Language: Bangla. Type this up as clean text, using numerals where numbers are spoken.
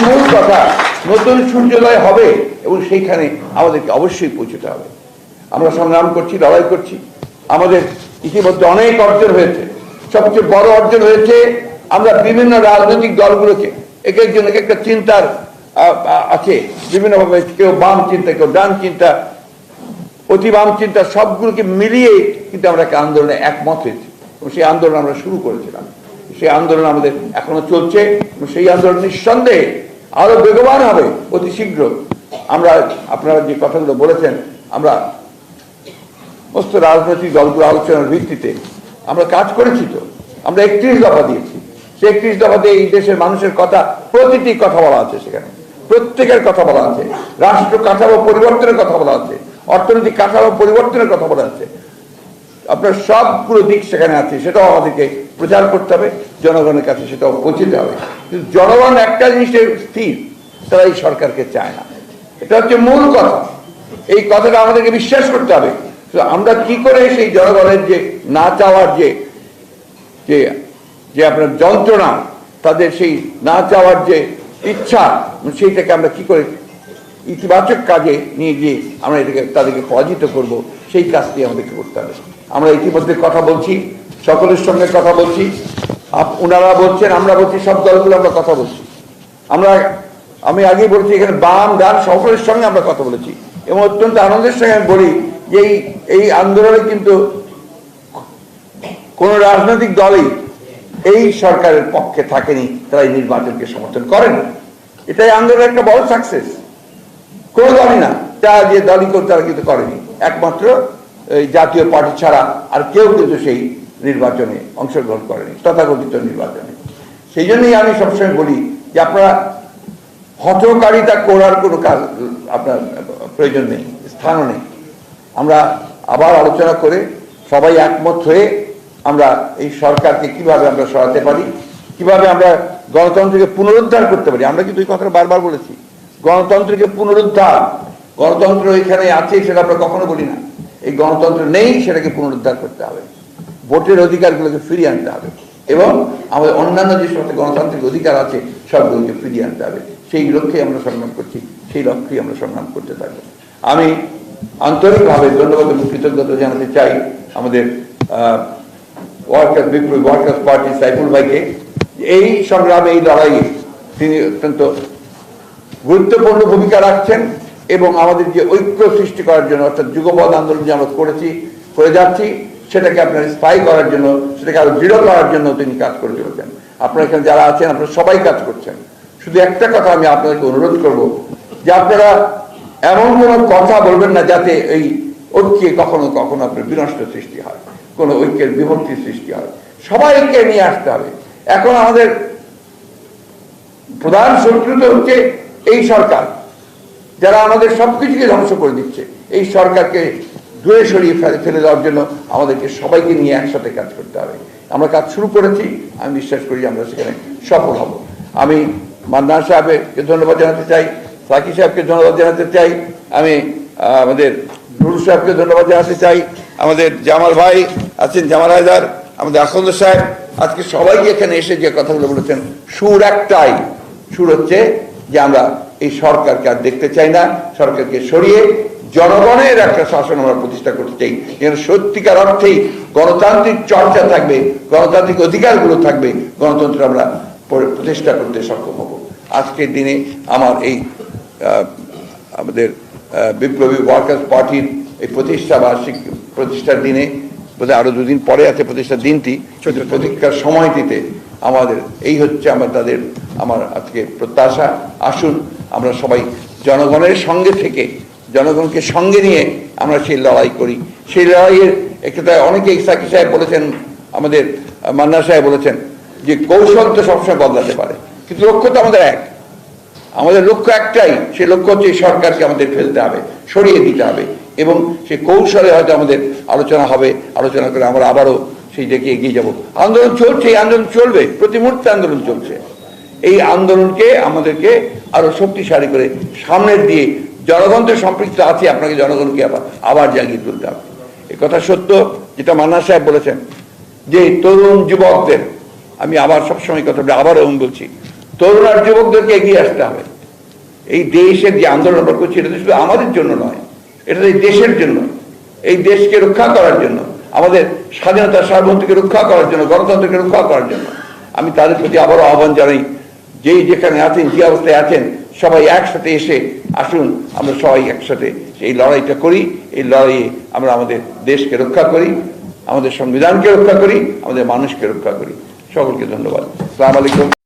মূল কথা। নতুন সূর্যোদয় হবে এবং সেইখানে আমাদেরকে অবশ্যই পৌঁছতে হবে। আমরা সংগ্রাম করছি, লড়াই করছি। আমাদের ইতিমধ্যে অনেক অর্জন হয়েছে। সবচেয়ে বড় অর্জন হয়েছে আমরা বিভিন্ন রাজনৈতিক দলগুলোকে এক একজন এক একটা চিন্তার আছে, বিভিন্নভাবে কেউ বাম চিন্তা, কেউ ডান চিন্তা, অতি বাম চিন্তা, সবগুলোকে মিলিয়ে কিন্তু আমরা একটা আন্দোলনে একমত হয়েছি এবং সেই আন্দোলন আমরা শুরু করেছিলাম। সেই আন্দোলন আমাদের এখনো চলছে এবং সেই আন্দোলন নিঃসন্দেহে আরো বেগবান হবে অতি শীঘ্র। আমরা আপনারা যে কথাগুলো বলেছেন, আমরা সমস্ত রাজনৈতিক দলগুলো আলোচনার ভিত্তিতে আমরা কাজ করেছি। তো আমরা 31 দফা দিয়েছি। সেই 31 দফাতে এই দেশের মানুষের কথা, প্রতিটি কথা বলা আছে, সেখানে প্রত্যেকের কথা বলা আছে, রাষ্ট্র কাঠামো পরিবর্তনের কথা বলা আছে, অর্থনৈতিক কাঠামো পরিবর্তনের কথা বলা আছে। আপনার সবগুলো দিক সেখানে আছে। সেটাও আমাদেরকে প্রচার করতে হবে, জনগণের কাছে সেটাও পৌঁছতে হবে। কিন্তু জনগণ একটা জিনিসের স্থির, তারা এই সরকারকে চায় না। এটা হচ্ছে মূল কথা। এই কথাটা আমাদেরকে বিশ্বাস করতে হবে। আমরা কি করে সেই জনগণের যে না চাওয়ার যে আপনার যন্ত্রণা, তাদের সেই না চাওয়ার যে ইচ্ছা, সেইটাকে আমরা কি করে ইতিবাচক কাজে নিয়ে গিয়ে আমরা এটাকে তাদেরকে পরাজিত করব, সেই কাজটি আমাদেরকে করতে হবে। আমরা ইতিমধ্যে কথা বলছি, সকলের সঙ্গে কথা বলছি, ওনারা বলছেন, আমরা বলছি, সব দলগুলো আমরা কথা বলছি। আমি আগেই বলছি, এখানে বাম ডান সকলের সঙ্গে আমরা কথা বলেছি এবং অত্যন্ত আনন্দের সঙ্গে আমি বলি যে এই আন্দোলনে কিন্তু কোন রাজনৈতিক দলই এই সরকারের পক্ষে থাকেনি, তারা এই নির্বাচনকে সমর্থন করেন। এটাই আন্দোলনের একটা বড় সাকসেস। কোন দলই না, যা যে দলই করতে তারা কিন্তু করেনি, একমাত্র জাতীয় পার্টি ছাড়া আর কেউ কিন্তু সেই নির্বাচনে অংশগ্রহণ করেনি, তথাকথিত নির্বাচনে। সেই জন্যই আমি সবসময় বলি যে আপনারা হঠকারিতা করার কোনো কাজ আপনার প্রয়োজন নেই, স্থানও নেই। আমরা আবার আলোচনা করে সবাই একমত হয়ে আমরা এই সরকারকে কিভাবে আমরা সরাতে পারি, কিভাবে আমরা গণতন্ত্রকে পুনরুদ্ধার করতে পারি। আমরা কিন্তু এই কথাটা বারবার বলেছি, গণতন্ত্রকে পুনরুদ্ধার। গণতন্ত্র এখানে আছে সেটা আমরা কখনো বলি না। এই গণতন্ত্র নেই, সেটাকে পুনরুদ্ধার করতে হবে, ভোটের অধিকারগুলোকে ফিরিয়ে আনতে হবে এবং আমাদের অন্যান্য যে সমস্ত গণতান্ত্রিক অধিকার আছে সবগুলোকে ফিরিয়ে আনতে হবে। সেই লক্ষ্যে আমরা সংগ্রাম করছি, সেই লক্ষ্যেই আমরা সংগ্রাম করতে থাকবো। আমি আন্তরিকভাবে ধন্যবাদ এবং কৃতজ্ঞতা জানাতে চাই আমাদের বিপ্লবী ওয়ার্কার্স পার্টি সাইফুল ভাইকে। এই সংগ্রামে, এই লড়াইয়ে তিনি অত্যন্ত গুরুত্বপূর্ণ ভূমিকা রাখছেন এবং আমাদের যে ঐক্য সৃষ্টি করার জন্য, অর্থাৎ যুগপৎ আন্দোলন যে আমরা করে যাচ্ছি, সেটাকে আপনার স্থায়ী করার জন্য, সেটাকে আরো দৃঢ় করার জন্য তিনি কাজ করে চলেছেন। আপনারা এখানে যারা আছেন, আপনারা সবাই কাজ করছেন। শুধু একটা কথা আমি আপনাদেরকে অনুরোধ করব যে আপনারা এমন কোনো কথা বলবেন না যাতে এই ঐক্যে কখনো কখনো আপনার বিনষ্ট সৃষ্টি হয়, কোনো ঐক্যের বিভক্তি সৃষ্টি হয়। সবাইকে নিয়ে আসতে হবে। এখন আমাদের প্রধান শত্রু তো হচ্ছে এই সরকার, যারা আমাদের সবকিছুকে ধ্বংস করে দিচ্ছে। এই সরকারকে দূরে সরিয়ে ফেলে দেওয়ার জন্য আমাদেরকে সবাইকে নিয়ে একসাথে কাজ করতে হবে। আমরা কাজ শুরু করেছি, আমি বিশ্বাস করি আমরা সেখানে সফল হব। আমি মান্নান সাহেবকে ধন্যবাদ জানাতে চাই, সাকি সাহেবকে ধন্যবাদ জানাতে চাই, আমি আমাদের নুরুল সাহেবকে ধন্যবাদ জানাতে চাই, আমাদের জামাল ভাই আছেন, জামাল হায়দার, আমাদের আখন্দ সাহেব, আজকে সবাইকে এখানে এসে যে কথাগুলো বলেছেন, সুর একটাই, সুর হচ্ছে যে আমরা এই সরকারকে আর দেখতে চাই না, সরকারকে সরিয়ে জনগণের একটা শাসন আমরা প্রতিষ্ঠা করতে চাই, যেন সত্যিকার অর্থেই গণতান্ত্রিক চর্চা থাকবে, গণতান্ত্রিক অধিকারগুলো থাকবে, গণতন্ত্র আমরা প্রতিষ্ঠা করতে সক্ষম হব। আজকের দিনে আমার এই আমাদের বিপ্লবী ওয়ার্কার্স পার্টির এই প্রতিষ্ঠার দিনে, বোধহয় আরো দুদিন পরে আছে প্রতিষ্ঠার দিনটি, প্রতিষ্ঠার সময়টিতে আমাদের এই হচ্ছে আমার আজকে প্রত্যাশা। আসুন আমরা সবাই জনগণের সঙ্গে থেকে, জনগণকে সঙ্গে নিয়ে আমরা সেই লড়াই করি। সেই লড়াইয়ের একটা অনেকেই সাকি সাহেব বলেছেন, আমাদের মান্না সাহেব বলেছেন যে কৌশল তো সবসময় বদলাতে পারে, কিন্তু লক্ষ্য তো আমাদের এক। আমাদের লক্ষ্য একটাই, সেই লক্ষ্য হচ্ছে এই সরকারকে আমাদের ফেলতে হবে, সরিয়ে দিতে হবে এবং সেই কৌশলে হয়তো আমাদের আলোচনা হবে, আলোচনা করে আমরা আবারও সেই দিকে এগিয়ে যাব। আন্দোলন চলছে, এই আন্দোলন চলবে, প্রতি মুহূর্তে আন্দোলন চলছে। এই আন্দোলনকে আমাদেরকে আরো শক্তিশালী করে সামনের দিয়ে, জনগণ তো সম্পৃক্ত আছে, আপনাকে জনগণকে আবার জাগিয়ে তুলতে হবে। এ কথা সত্য যেটা মান্না সাহেব বলেছেন যে তরুণ যুবকদের, আমি আবার সবসময় কথা আবারও বলছি, তরুণ আর যুবকদেরকে এগিয়ে আসতে হবে। এই দেশের যে আন্দোলন আমরা করছি, এটা শুধু আমাদের জন্য নয়, এটা এই দেশের জন্য, এই দেশকে রক্ষা করার জন্য, আমাদের স্বাধীনতা সার্বভৌমত্বকে রক্ষা করার জন্য, গণতন্ত্রকে রক্ষা করার জন্য। আমি তাদের প্রতি আবারও আহ্বান জানাই, যেই যেখানে আছেন, যে অবস্থায় আছেন, সবাই একসাথে এসে আসুন, আমরা সবাই একসাথে এই লড়াইটা করি। এই লড়াইয়ে আমরা আমাদের দেশকে রক্ষা করি, আমাদের সংবিধানকে রক্ষা করি, আমাদের মানুষকে রক্ষা করি। সকলকে ধন্যবাদ। আসসালামু আলাইকুম।